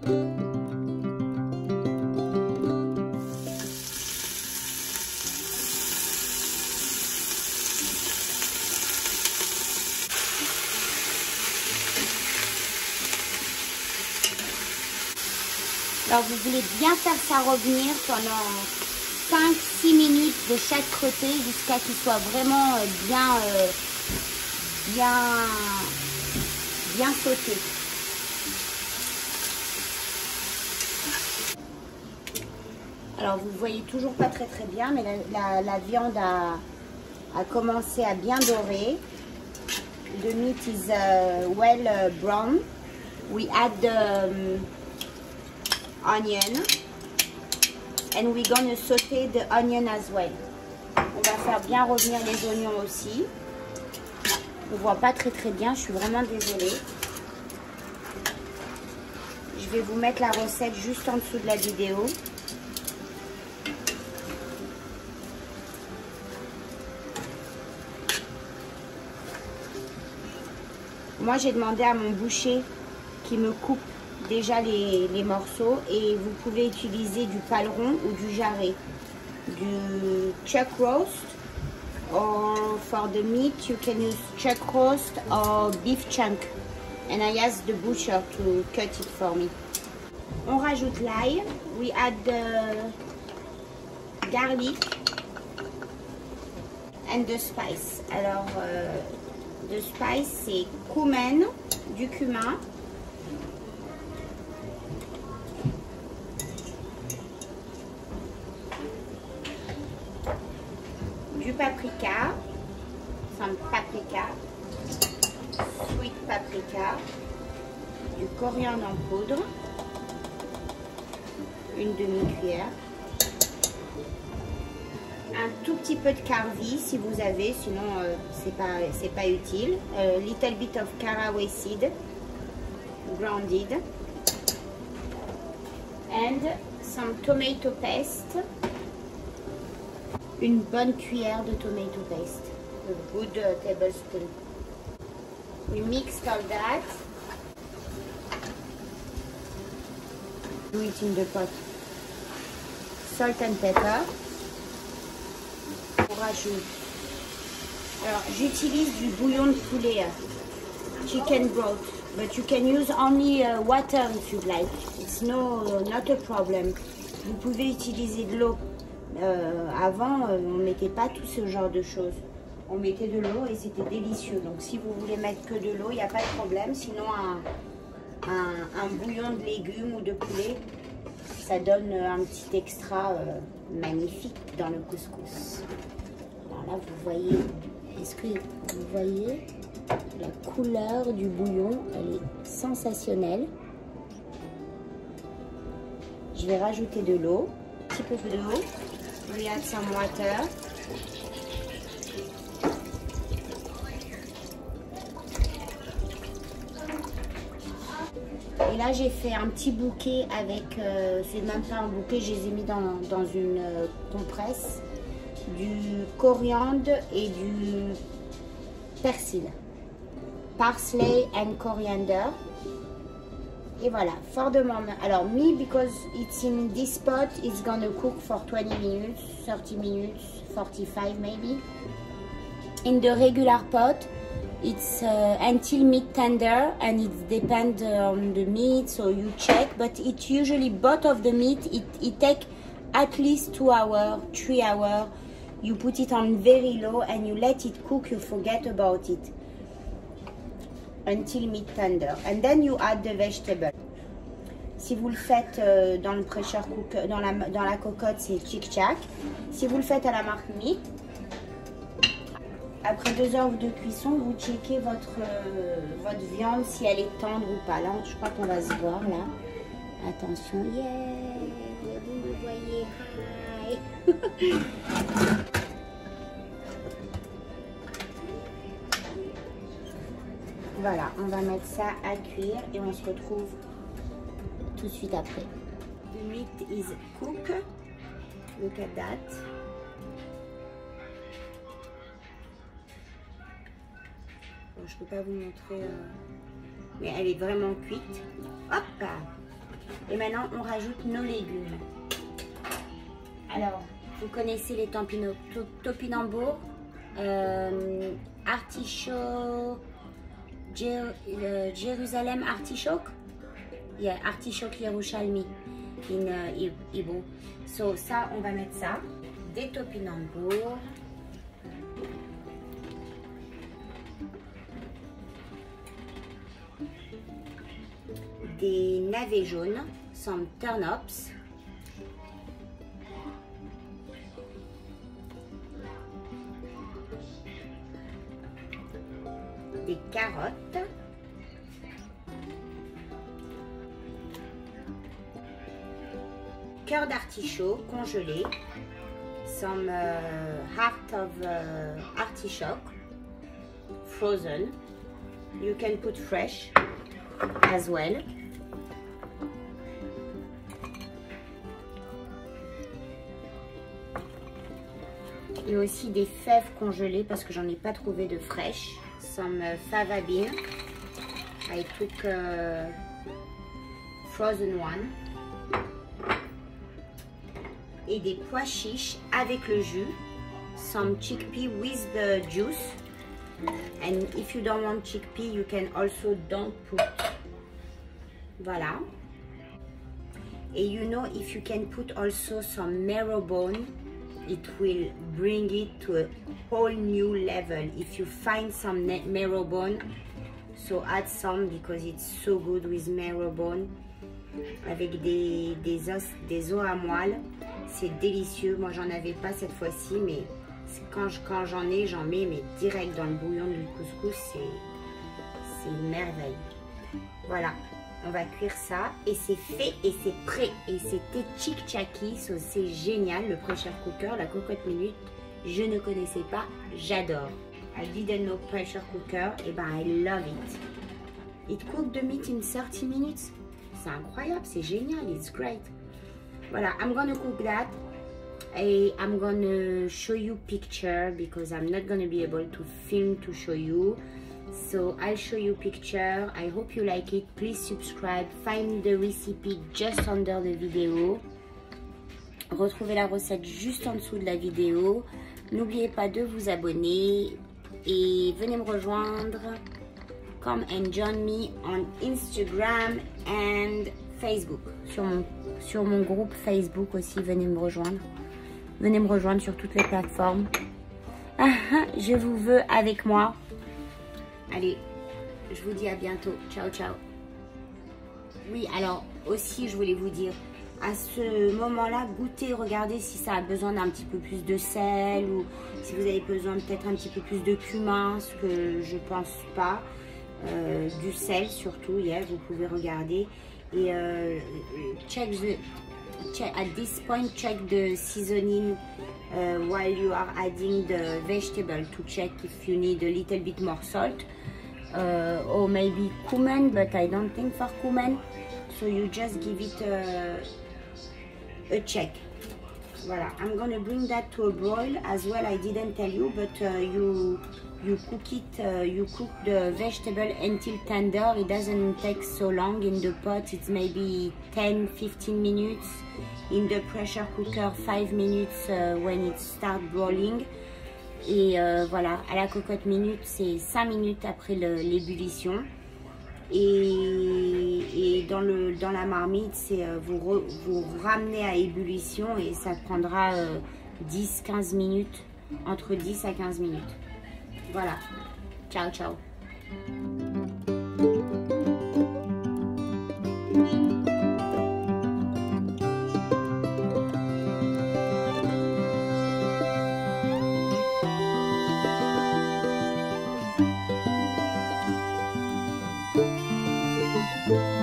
Alors vous voulez bien faire ça revenir pendant 5-6 minutes de chaque côté jusqu'à qu'il soit vraiment bien sauté. Alors vous voyez toujours pas très bien, mais la viande a commencé à bien dorer. The meat is well brown. We add the onion and we're gonna sauter the onion as well. On va faire bien revenir les oignons aussi. On voit pas très bien, je suis vraiment désolée. Je vais vous mettre la recette juste en dessous de la vidéo. Moi j'ai demandé à mon boucher qui me coupe déjà les morceaux, et vous pouvez utiliser du paleron ou du jarret, du chuck roast, or for the meat you can use chuck roast or beef chunk, and I asked the butcher to cut it for me. On rajoute l'ail, we add the garlic and the spice. Alors the spice c'est cumin, du cumin, du paprika, some paprika, sweet paprika, du coriandre en poudre, une demi-cuillère, un tout petit peu de carvi si vous avez, sinon c'est pas utile, little bit of caraway seed grounded, and some tomato paste. Une bonne cuillère de tomato paste, a good tablespoon. We mix all that. Do it in the pot. Salt and pepper. On rajoute. Alors j'utilise du bouillon de poulet, chicken broth, but you can use only water if you like. It's not a problem. Vous pouvez utiliser de l'eau. Avant, on ne mettait pas tout ce genre de choses. On mettait de l'eau et c'était délicieux. Donc si vous voulez mettre que de l'eau, il n'y a pas de problème. Sinon, un bouillon de légumes ou de poulet, ça donne un petit extra magnifique dans le couscous. Alors là, vous voyez, est-ce que vous voyez la couleur du bouillon? Elle est sensationnelle. Je vais rajouter de l'eau, un petit peu d'eau. We add some water. Et là j'ai fait un petit bouquet avec, c'est même pas un bouquet, je les ai mis dans une compresse, du coriandre et du persil. Parsley and coriander. Et voilà, for the moment. Alors, me, because it's in this pot, it's gonna cook for 20 minutes, 30 minutes, 45 maybe. In the regular pot, it's until meat tender, and it depends on the meat, so you check. But it usually, both of the meat, it take at least 2 hours, 3 hours. You put it on very low and you let it cook, you forget about it. Until meat tender, and then you add the vegetable. Si vous le faites dans le pressure cooker, dans la cocotte, c'est Chick Chack. Si vous le faites à la marque Meat, après 2 heures de cuisson, vous checkez votre viande si elle est tendre ou pas. Là, je crois qu'on va se voir là. Attention, yeah, vous me voyez, hi. Voilà, on va mettre ça à cuire et on se retrouve tout de suite après. The meat is cooked. Look at that. Bon, je peux pas vous montrer, mais elle est vraiment cuite. Hop! Et maintenant, on rajoute nos légumes. Alors, vous connaissez les topinambours, artichaut, Jérusalem artichoke. Yeah, artichoke Yerushalmi in Hebrew. So, ça, on va mettre ça. Des topinambours. Des navets jaunes, some turnips. Des carottes. Cœur d'artichaut congelé. Some heart of artichoke frozen. You can put fresh as well. Et aussi des fèves congelées parce que j'en ai pas trouvé de fraîches. Some fava bean. I took frozen one. Et des pois chiches avec le jus. Some chickpea with the juice. And if you don't want chickpea, you can also don't put. Voilà. Et you know, if you can put also some marrow bone, it will bring it to a whole new level. If you find some marrow bone, so add some because it's so good with marrow bone. Avec des os à moelle, c'est délicieux. Moi, j'en avais pas cette fois-ci, mais quand j'en ai, j'en mets mais direct dans le bouillon du couscous. C'est une merveille. Voilà. On va cuire ça et c'est fait et c'est prêt et c'était chick-chacky, so c'est génial. Le pressure cooker, la cocotte minute, je ne connaissais pas, j'adore. I didn't know pressure cooker, et ben I love it. It cooked the meat in 30 minutes. C'est incroyable, c'est génial, it's great. Voilà, I'm gonna cook that and I'm gonna show you picture because I'm not gonna be able to film to show you. So I'll show you picture. I hope you like it. Please subscribe. Find the recipe just under the video. Retrouvez la recette juste en dessous de la vidéo. N'oubliez pas de vous abonner et venez me rejoindre. Come and join me on Instagram and Facebook. Sur mon groupe Facebook aussi, venez me rejoindre. Venez me rejoindre sur toutes les plateformes. Je vous veux avec moi. Allez, je vous dis à bientôt. Ciao, ciao. Oui, alors aussi, je voulais vous dire, à ce moment-là, goûtez, regardez si ça a besoin d'un petit peu plus de sel ou si vous avez besoin peut-être un petit peu plus de cumin, ce que je pense pas. Du sel surtout, yeah, vous pouvez regarder. Et at this point, check the seasoning while you are adding the vegetable to check if you need a little bit more salt. Or maybe cumin, but I don't think for cumin, so you just give it a check. Voilà, I'm gonna bring that to a broil as well. I didn't tell you, but you cook it, you cook the vegetable until tender. It doesn't take so long in the pot. It's maybe 10-15 minutes in the pressure cooker, 5 minutes when it starts boiling. Et voilà, à la cocotte minute, c'est 5 minutes après l'ébullition. Et dans la marmite, c'est vous ramenez à ébullition et ça prendra 10-15 minutes, entre 10 à 15 minutes. Voilà, ciao ciao. Thank you.